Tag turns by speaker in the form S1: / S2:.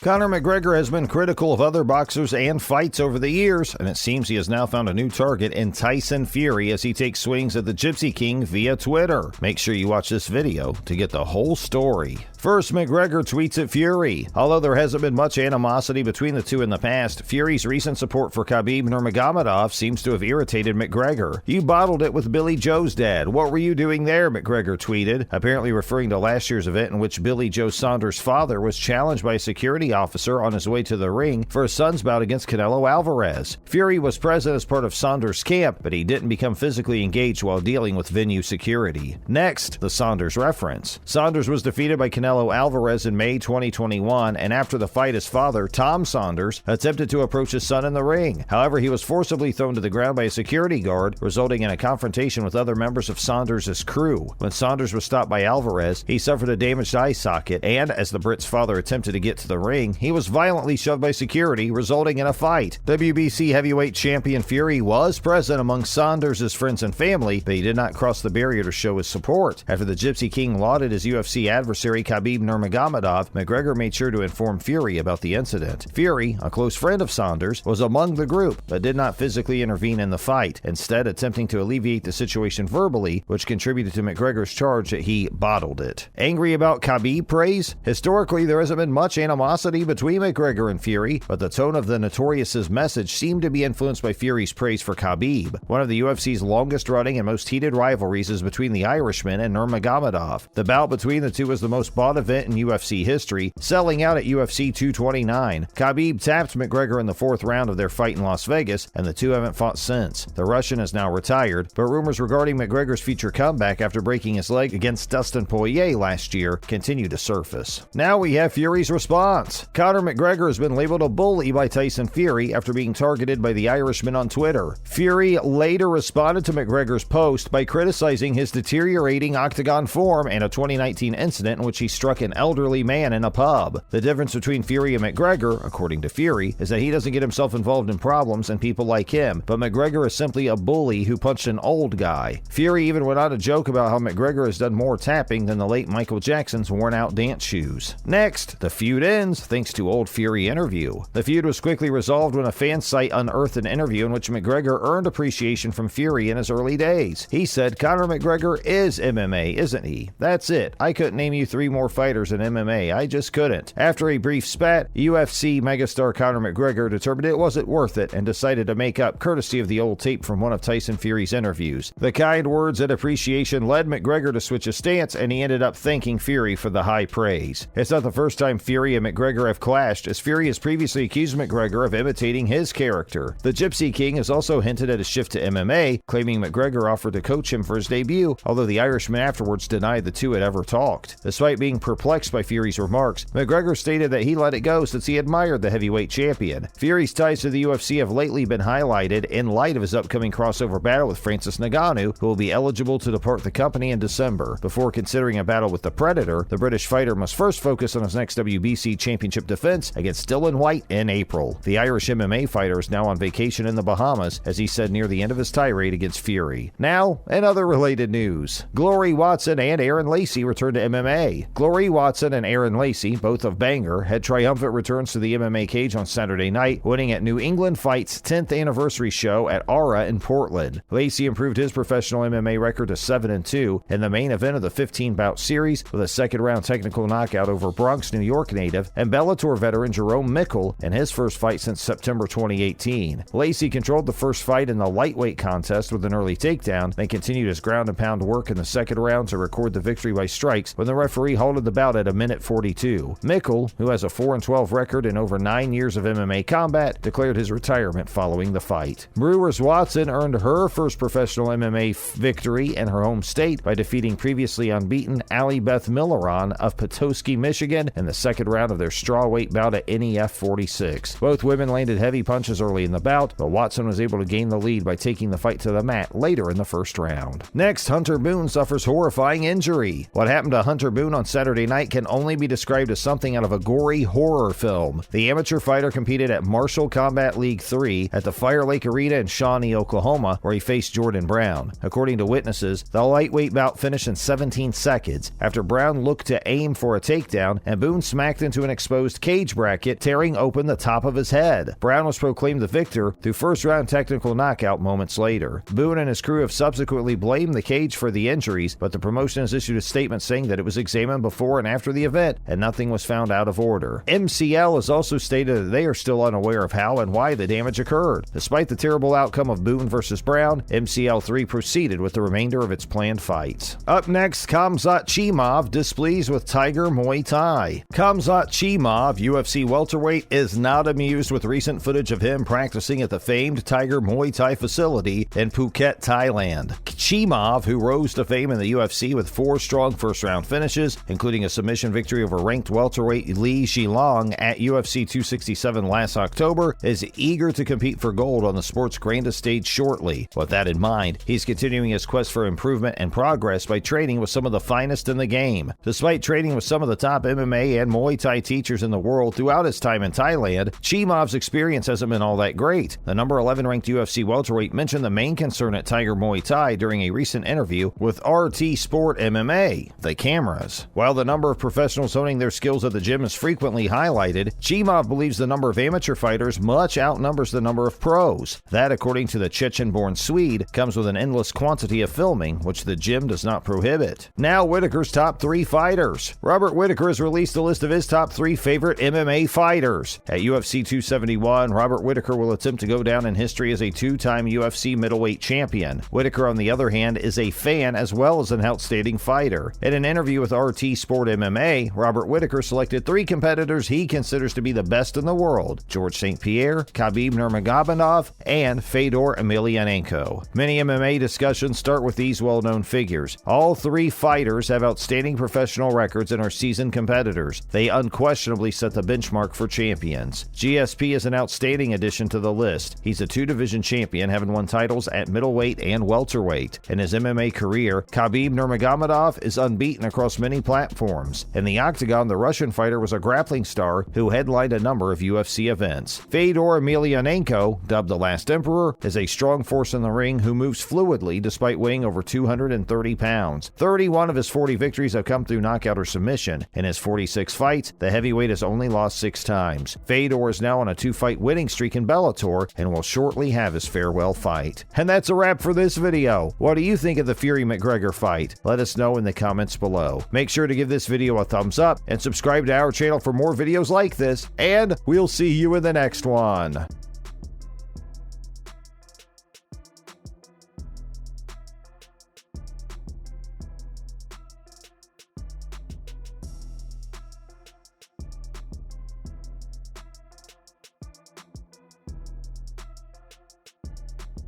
S1: Conor McGregor has been critical of other boxers and fights over the years, and it seems he has now found a new target in Tyson Fury as he takes swings at the Gypsy King via Twitter. Make sure you watch this video to get the whole story. First, McGregor tweets at Fury. Although there hasn't been much animosity between the two in the past, Fury's recent support for Khabib Nurmagomedov seems to have irritated McGregor. "You bottled it with Billy Joe's dad. What were you doing there?" McGregor tweeted, apparently referring to last year's event in which Billy Joe Saunders' father was challenged by a security officer on his way to the ring for his son's bout against Canelo Alvarez. Fury was present as part of Saunders' camp, but he didn't become physically engaged while dealing with venue security. Next, the Saunders reference. Saunders was defeated by Canelo Alvarez in May 2021, and after the fight, his father, Tom Saunders, attempted to approach his son in the ring. However, he was forcibly thrown to the ground by a security guard, resulting in a confrontation with other members of Saunders' crew. When Saunders was stopped by Alvarez, he suffered a damaged eye socket, and as the Brit's father attempted to get to the ring, he was violently shoved by security, resulting in a fight. WBC heavyweight champion Fury was present among Saunders' friends and family, but he did not cross the barrier to show his support. After the Gypsy King lauded his UFC adversary Khabib Nurmagomedov, McGregor made sure to inform Fury about the incident. Fury, a close friend of Saunders, was among the group, but did not physically intervene in the fight, instead attempting to alleviate the situation verbally, which contributed to McGregor's charge that he bottled it. Angry about Khabib praise? Historically, there hasn't been much animosity between McGregor and Fury, but the tone of the Notorious's message seemed to be influenced by Fury's praise for Khabib. One of the UFC's longest-running and most heated rivalries is between the Irishman and Nurmagomedov. The bout between the two was the most bought event in UFC history, selling out at UFC 229. Khabib tapped McGregor in the fourth round of their fight in Las Vegas, and the two haven't fought since. The Russian is now retired, but rumors regarding McGregor's future comeback after breaking his leg against Dustin Poirier last year continue to surface. Now we have Fury's response. Conor McGregor has been labeled a bully by Tyson Fury after being targeted by the Irishman on Twitter. Fury later responded to McGregor's post by criticizing his deteriorating octagon form and a 2019 incident in which he struck an elderly man in a pub. The difference between Fury and McGregor, according to Fury, is that he doesn't get himself involved in problems and people like him, but McGregor is simply a bully who punched an old guy. Fury even went on to joke about how McGregor has done more tapping than the late Michael Jackson's worn-out dance shoes. Next, the feud ends thanks to old Fury interview. The feud was quickly resolved when a fan site unearthed an interview in which McGregor earned appreciation from Fury in his early days. He said, "Conor McGregor is MMA, isn't he? That's it. I couldn't name you 3 more fighters in MMA. I just couldn't." After a brief spat, UFC megastar Conor McGregor determined it wasn't worth it and decided to make up, courtesy of the old tape from one of Tyson Fury's interviews. The kind words and appreciation led McGregor to switch his stance, and he ended up thanking Fury for the high praise. It's not the first time Fury and McGregor have clashed, as Fury has previously accused McGregor of imitating his character. The Gypsy King has also hinted at a shift to MMA, claiming McGregor offered to coach him for his debut, although the Irishman afterwards denied the two had ever talked. Despite being perplexed by Fury's remarks, McGregor stated that he let it go since he admired the heavyweight champion. Fury's ties to the UFC have lately been highlighted in light of his upcoming crossover battle with Francis Ngannou, who will be eligible to depart the company in December. Before considering a battle with the Predator, the British fighter must first focus on his next WBC championship defense against Dylan White in April. The Irish MMA fighter is now on vacation in the Bahamas, as he said near the end of his tirade against Fury. Now, in other related news, Glory Watson and Aaron Lacey returned to MMA. Glory Watson and Aaron Lacey, both of Bangor, had triumphant returns to the MMA cage on Saturday night, winning at New England Fight's 10th anniversary show at Aura in Portland. Lacey improved his professional MMA record to 7-2 in the main event of the 15-bout series with a second-round technical knockout over Bronx, New York native and Bellator veteran Jerome Mickle in his first fight since September 2018. Lacey controlled the first fight in the lightweight contest with an early takedown, then continued his ground-and-pound work in the second round to record the victory by strikes when the referee halted the bout at a minute 42. Mickle, who has a 4-12 record in over 9 years of MMA combat, declared his retirement following the fight. Brewers Watson earned her first professional MMA victory in her home state by defeating previously unbeaten Allie Beth Milleron of Petoskey, Michigan in the second round of their strawweight bout at NEF 46. Both women landed heavy punches early in the bout, but Watson was able to gain the lead by taking the fight to the mat later in the first round. Next, Hunter Boone suffers horrifying injury. What happened to Hunter Boone on Saturday Saturday night can only be described as something out of a gory horror film. The amateur fighter competed at Marshall Combat League 3 at the Fire Lake Arena in Shawnee, Oklahoma, where he faced Jordan Brown. According to witnesses, the lightweight bout finished in 17 seconds after Brown looked to aim for a takedown and Boone smacked into an exposed cage bracket, tearing open the top of his head. Brown was proclaimed the victor through first-round technical knockout moments later. Boone and his crew have subsequently blamed the cage for the injuries, but the promotion has issued a statement saying that it was examined before and after the event and nothing was found out of order. MCL has also stated that they are still unaware of how and why the damage occurred. Despite the terrible outcome of Boone versus Brown, MCL3 proceeded with the remainder of its planned fights. Up next, Khamzat Chimaev displeased with Tiger Muay Thai. Khamzat Chimaev, UFC welterweight, is not amused with recent footage of him practicing at the famed Tiger Muay Thai facility in Phuket, Thailand. Chimaev, who rose to fame in the UFC with 4 strong first-round finishes, including a submission victory over ranked welterweight Li Zhilong at UFC 267 last October, is eager to compete for gold on the sport's grandest stage shortly. With that in mind, he's continuing his quest for improvement and progress by training with some of the finest in the game. Despite training with some of the top MMA and Muay Thai teachers in the world throughout his time in Thailand, Chimaev's experience hasn't been all that great. The number 11 ranked UFC welterweight mentioned the main concern at Tiger Muay Thai during a recent interview with RT Sport MMA, the cameras. While the number of professionals honing their skills at the gym is frequently highlighted, Chimaev believes the number of amateur fighters much outnumbers the number of pros. That, according to the Chechen-born Swede, comes with an endless quantity of filming, which the gym does not prohibit. Now, Whitaker's top 3 fighters. Robert Whitaker has released a list of his top 3 favorite MMA fighters. At UFC 271, Robert Whitaker will attempt to go down in history as a 2-time UFC middleweight champion. Whitaker, on the other hand, is a fan as well as an outstanding fighter. In an interview with RT Sport MMA, Robert Whitaker selected 3 competitors he considers to be the best in the world: George St. Pierre, Khabib Nurmagomedov, and Fedor Emelianenko. Many MMA discussions start with these well-known figures. All 3 fighters have outstanding professional records and are seasoned competitors. They unquestionably set the benchmark for champions. GSP is an outstanding addition to the list. He's a 2-division champion, having won titles at middleweight and welterweight. In his MMA career, Khabib Nurmagomedov is unbeaten across many platforms. In the octagon, the Russian fighter was a grappling star who headlined a number of UFC events. Fedor Emelianenko, dubbed the Last Emperor, is a strong force in the ring who moves fluidly despite weighing over 230 pounds. 31 of his 40 victories have come through knockout or submission. In his 46 fights, the heavyweight has only lost 6 times. Fedor is now on a 2-fight winning streak in Bellator and will shortly have his farewell fight. And that's a wrap for this video. What do you think of the Fury-McGregor fight? Let us know in the comments below. Make sure to give this video a thumbs up and subscribe to our channel for more videos like this, and we'll see you in the next one.